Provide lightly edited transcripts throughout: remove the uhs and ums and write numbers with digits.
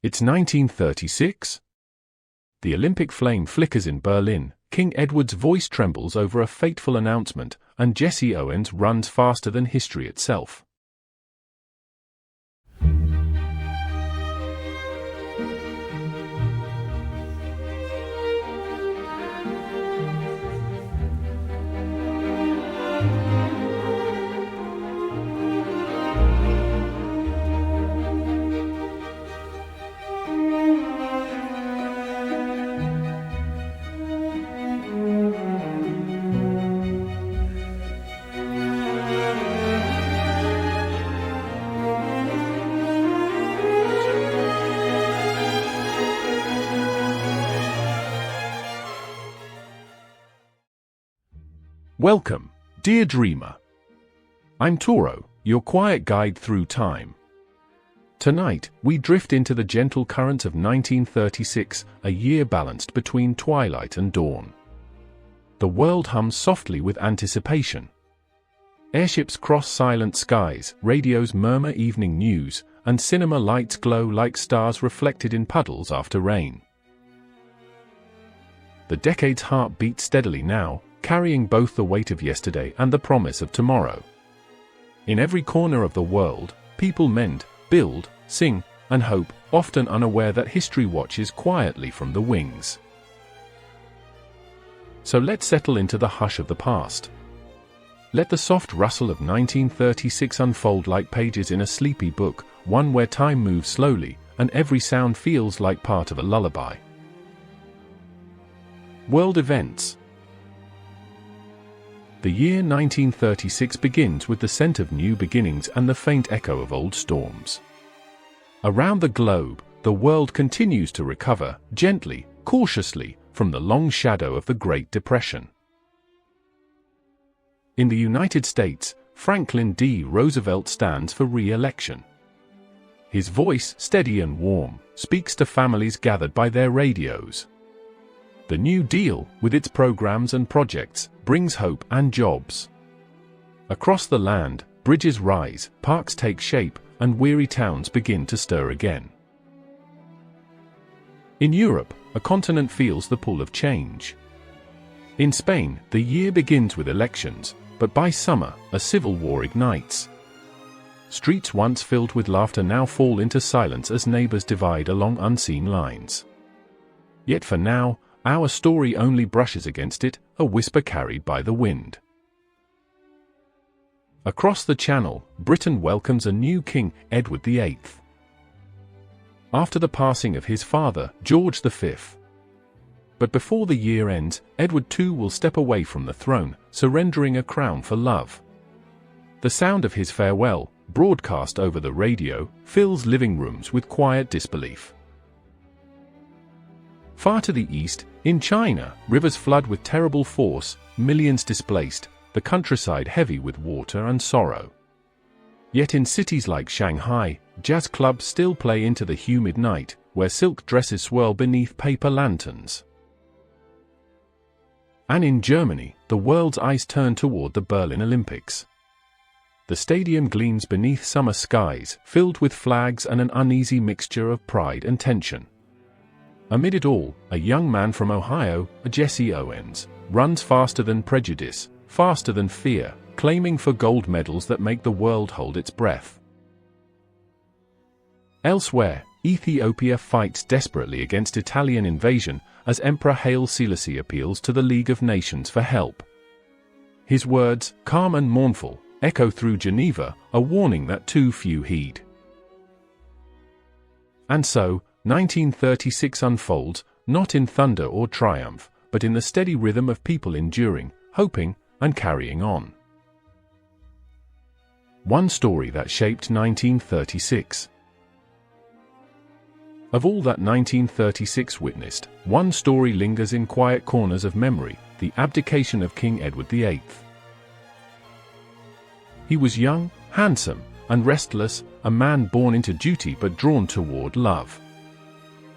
It's 1936. The Olympic flame flickers in Berlin, King Edward's voice trembles over a fateful announcement, and Jesse Owens runs faster than history itself. Welcome, dear dreamer. I'm Toro, your quiet guide through time. Tonight, we drift into the gentle currents of 1936, a year balanced between twilight and dawn. The world hums softly with anticipation. Airships cross silent skies, radios murmur evening news, and cinema lights glow like stars reflected in puddles after rain. The decade's heart beats steadily now, carrying both the weight of yesterday and the promise of tomorrow. In every corner of the world, people mend, build, sing, and hope, often unaware that history watches quietly from the wings. So let's settle into the hush of the past. Let the soft rustle of 1936 unfold like pages in a sleepy book, one where time moves slowly, and every sound feels like part of a lullaby. World events. The year 1936 begins with the scent of new beginnings and the faint echo of old storms. Around the globe, the world continues to recover, gently, cautiously, from the long shadow of the Great Depression. In the United States, Franklin D. Roosevelt stands for re-election. His voice, steady and warm, speaks to families gathered by their radios. The New Deal, with its programs and projects, brings hope and jobs. Across the land, bridges rise, parks take shape, and weary towns begin to stir again. In Europe, a continent feels the pull of change. In Spain, the year begins with elections, but by summer, a civil war ignites. Streets once filled with laughter now fall into silence as neighbors divide along unseen lines. Yet for now, our story only brushes against it, a whisper carried by the wind. Across the Channel, Britain welcomes a new king, Edward VIII. After the passing of his father, George V. But before the year ends, Edward II will step away from the throne, surrendering a crown for love. The sound of his farewell, broadcast over the radio, fills living rooms with quiet disbelief. Far to the east, in China, rivers flood with terrible force, millions displaced, the countryside heavy with water and sorrow. Yet in cities like Shanghai, jazz clubs still play into the humid night, where silk dresses swirl beneath paper lanterns. And in Germany, the world's eyes turn toward the Berlin Olympics. The stadium gleams beneath summer skies, filled with flags and an uneasy mixture of pride and tension. Amid it all, a young man from Ohio, Jesse Owens, runs faster than prejudice, faster than fear, claiming for gold medals that make the world hold its breath. Elsewhere, Ethiopia fights desperately against Italian invasion as Emperor Haile Selassie appeals to the League of Nations for help. His words, calm and mournful, echo through Geneva, a warning that too few heed. And so, 1936 unfolds, not in thunder or triumph, but in the steady rhythm of people enduring, hoping, and carrying on. One story that shaped 1936. Of all that 1936 witnessed, one story lingers in quiet corners of memory, the abdication of King Edward VIII. He was young, handsome, and restless, a man born into duty but drawn toward love.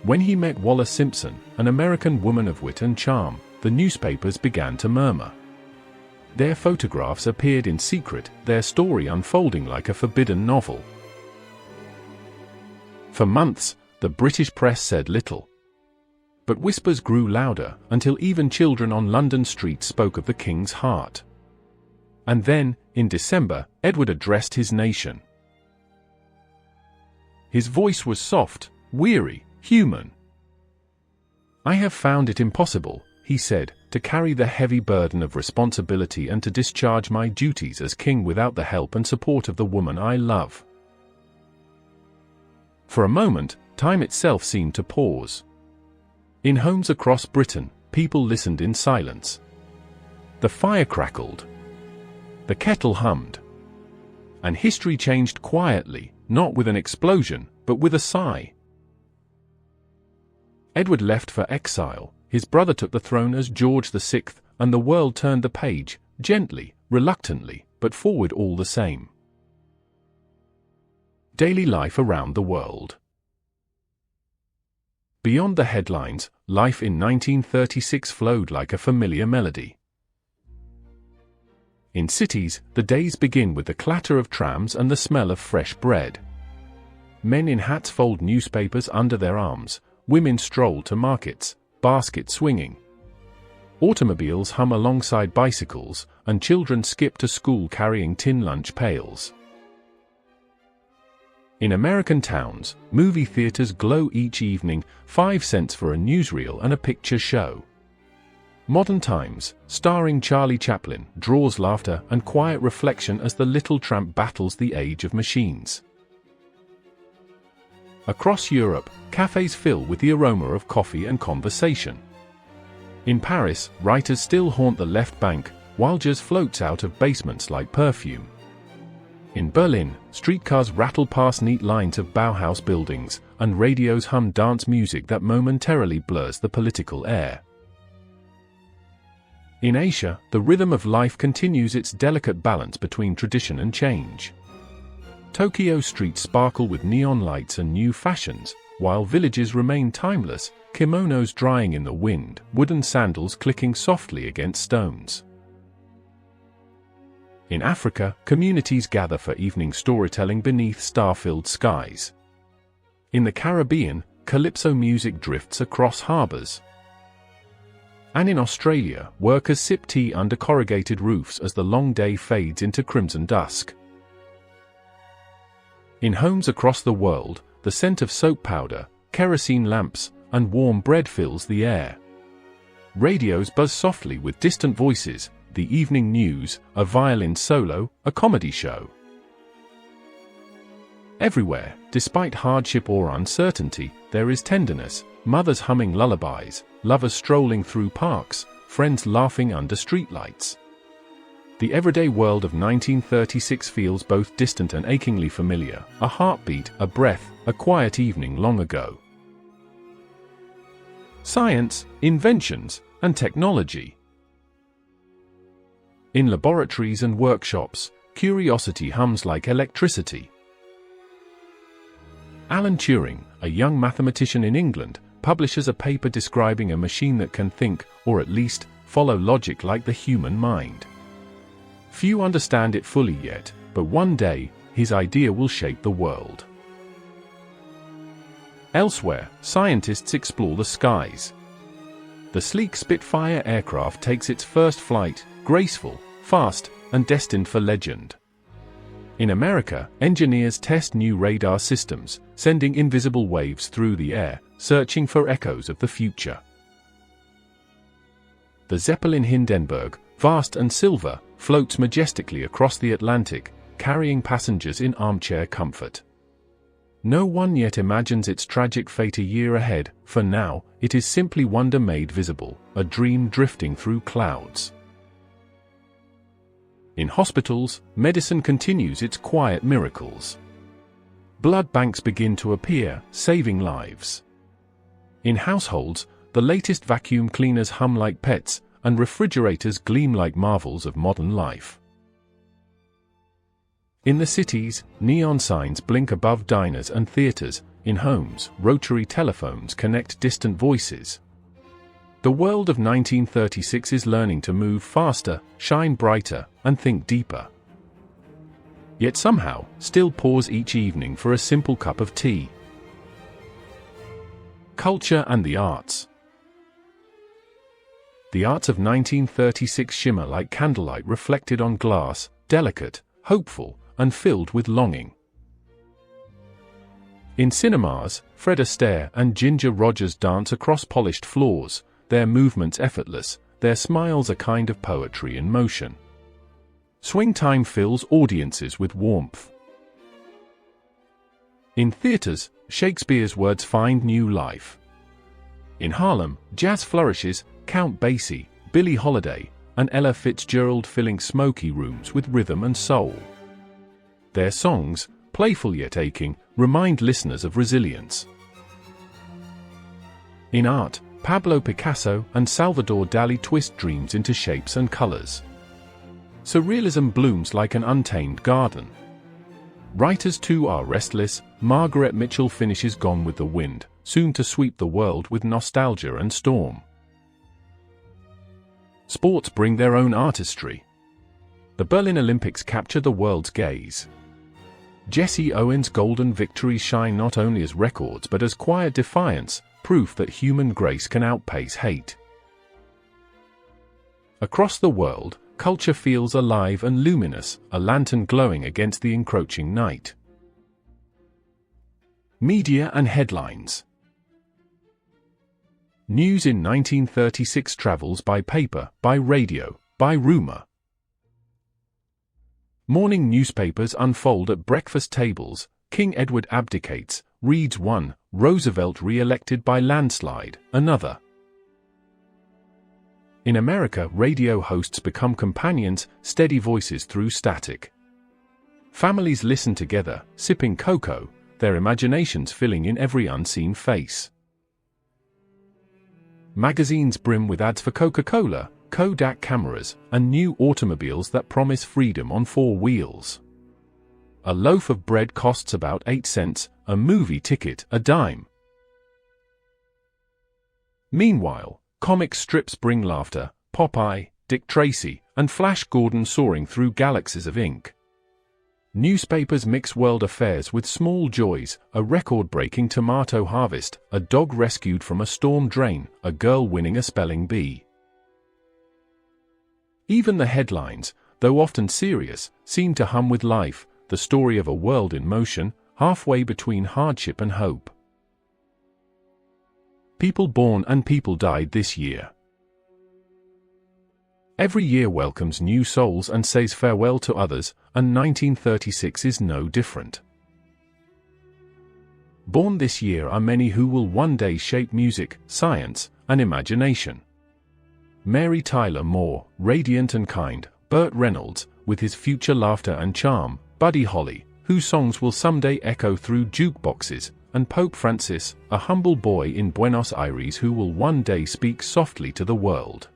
When he met Wallis Simpson, an American woman of wit and charm, the newspapers began to murmur. Their photographs appeared in secret, their story unfolding like a forbidden novel. For months, The British press said little. But whispers grew louder until even children on London streets spoke of the king's heart. And then, in December, Edward addressed his nation. His voice was soft, weary, human. "I have found it impossible," he said, "to carry the heavy burden of responsibility and to discharge my duties as king without the help and support of the woman I love." For a moment, time itself seemed to pause. In homes across Britain, people listened in silence. The fire crackled. The kettle hummed. And history changed quietly, not with an explosion, but with a sigh. Edward left for exile, his brother took the throne as George VI, and the world turned the page, gently, reluctantly, but forward all the same. Daily life around the world. Beyond the headlines, life in 1936 flowed like a familiar melody. In cities, the days begin with the clatter of trams and the smell of fresh bread. Men in hats fold newspapers under their arms, women stroll to markets, basket swinging. Automobiles hum alongside bicycles, and children skip to school carrying tin lunch pails. In American towns, movie theaters glow each evening, 5 cents for a newsreel and a picture show. Modern Times, starring Charlie Chaplin, draws laughter and quiet reflection as the little tramp battles the age of machines. Across Europe, cafes fill with the aroma of coffee and conversation. In Paris, writers still haunt the left bank, while jazz floats out of basements like perfume. In Berlin, streetcars rattle past neat lines of Bauhaus buildings, and radios hum dance music that momentarily blurs the political air. In Asia, the rhythm of life continues its delicate balance between tradition and change. Tokyo streets sparkle with neon lights and new fashions, while villages remain timeless, kimonos drying in the wind, wooden sandals clicking softly against stones. In Africa, communities gather for evening storytelling beneath star-filled skies. In the Caribbean, calypso music drifts across harbors. And in Australia, workers sip tea under corrugated roofs as the long day fades into crimson dusk. In homes across the world, the scent of soap powder, kerosene lamps, and warm bread fills the air. Radios buzz softly with distant voices, the evening news, a violin solo, a comedy show. Everywhere, despite hardship or uncertainty, there is tenderness, mothers humming lullabies, lovers strolling through parks, friends laughing under streetlights. The everyday world of 1936 feels both distant and achingly familiar, a heartbeat, a breath, a quiet evening long ago. Science, inventions, and technology. In laboratories and workshops, curiosity hums like electricity. Alan Turing, a young mathematician in England, publishes a paper describing a machine that can think, or at least, follow logic like the human mind. Few understand it fully yet, but one day, his idea will shape the world. Elsewhere, scientists explore the skies. The sleek Spitfire aircraft takes its first flight, graceful, fast, and destined for legend. In America, engineers test new radar systems, sending invisible waves through the air, searching for echoes of the future. The Zeppelin Hindenburg, vast and silver, floats majestically across the Atlantic, carrying passengers in armchair comfort. No one yet imagines its tragic fate a year ahead, for now, it is simply wonder made visible, a dream drifting through clouds. In hospitals, medicine continues its quiet miracles. Blood banks begin to appear, saving lives. In households, the latest vacuum cleaners hum like pets, and refrigerators gleam like marvels of modern life. In the cities, neon signs blink above diners and theaters. In homes, rotary telephones connect distant voices. The world of 1936 is learning to move faster, shine brighter, and think deeper. Yet somehow, still pause each evening for a simple cup of tea. Culture and the arts. The arts of 1936 shimmer like candlelight reflected on glass, delicate, hopeful, and filled with longing. In cinemas, Fred Astaire and Ginger Rogers dance across polished floors, their movements effortless, their smiles a kind of poetry in motion. Swing time fills audiences with warmth. In theaters, Shakespeare's words find new life. In Harlem, jazz flourishes, Count Basie, Billie Holiday, and Ella Fitzgerald filling smoky rooms with rhythm and soul. Their songs, playful yet aching, remind listeners of resilience. In art, Pablo Picasso and Salvador Dali twist dreams into shapes and colors. Surrealism blooms like an untamed garden. Writers too are restless. Margaret Mitchell finishes Gone with the Wind, soon to sweep the world with nostalgia and storm. Sports bring their own artistry. The Berlin Olympics capture the world's gaze. Jesse Owens' golden victories shine not only as records but as quiet defiance, proof that human grace can outpace hate. Across the world, culture feels alive and luminous, a lantern glowing against the encroaching night. Media and headlines. News in 1936 travels by paper, by radio, by rumor. Morning newspapers unfold at breakfast tables. King Edward abdicates, reads one, Roosevelt re-elected by landslide, another. In America, radio hosts become companions, steady voices through static. Families listen together, sipping cocoa, their imaginations filling in every unseen face. Magazines brim with ads for Coca-Cola, Kodak cameras, and new automobiles that promise freedom on four wheels. A loaf of bread costs about 8 cents, a movie ticket a dime. Meanwhile, comic strips bring laughter, Popeye, Dick Tracy, and Flash Gordon soaring through galaxies of ink. Newspapers mix world affairs with small joys, a record-breaking tomato harvest, a dog rescued from a storm drain, a girl winning a spelling bee. Even the headlines, though often serious, seem to hum with life, the story of a world in motion, halfway between hardship and hope. People born and people died this year. Every year welcomes new souls and says farewell to others, and 1936 is no different. Born this year are many who will one day shape music, science, and imagination. Mary Tyler Moore, radiant and kind, Burt Reynolds, with his future laughter and charm, Buddy Holly, whose songs will someday echo through jukeboxes, and Pope Francis, a humble boy in Buenos Aires who will one day speak softly to the world.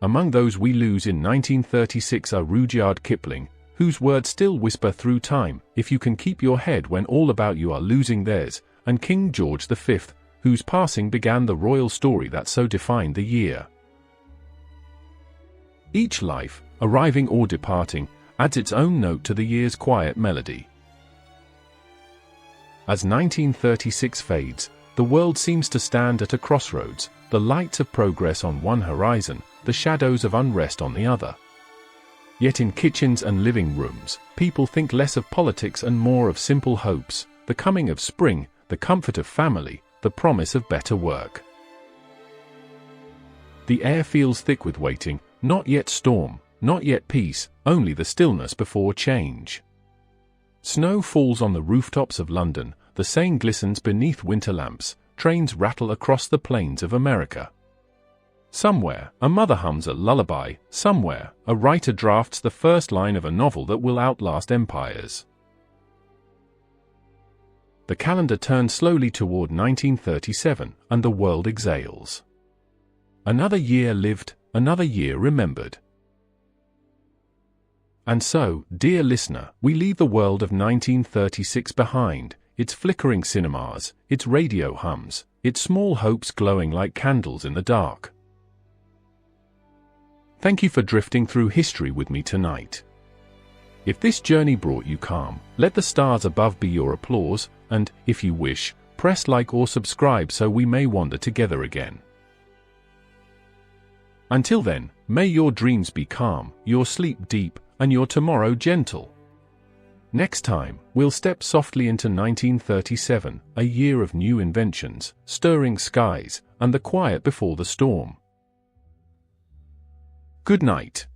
Among those we lose in 1936 are Rudyard Kipling, whose words still whisper through time, if you can keep your head when all about you are losing theirs, and King George V, whose passing began the royal story that so defined the year. Each life, arriving or departing, adds its own note to the year's quiet melody. As 1936 fades, the world seems to stand at a crossroads, the lights of progress on one horizon, the shadows of unrest on the other. Yet in kitchens and living rooms, people think less of politics and more of simple hopes, the coming of spring, the comfort of family, the promise of better work. The air feels thick with waiting, not yet storm, not yet peace, only the stillness before change. Snow falls on the rooftops of London, the Seine glistens beneath winter lamps, trains rattle across the plains of America. Somewhere, a mother hums a lullaby, somewhere, a writer drafts the first line of a novel that will outlast empires. The calendar turns slowly toward 1937, and the world exhales. Another year lived, another year remembered. And so, dear listener, we leave the world of 1936 behind, its flickering cinemas, its radio hums, its small hopes glowing like candles in the dark. Thank you for drifting through history with me tonight. If this journey brought you calm, let the stars above be your applause, and, if you wish, Press like or subscribe so we may wander together again. Until then, may your dreams be calm, your sleep deep, and your tomorrow gentle. Next time, we'll step softly into 1937, a year of new inventions, stirring skies, and the quiet before the storm. Good night.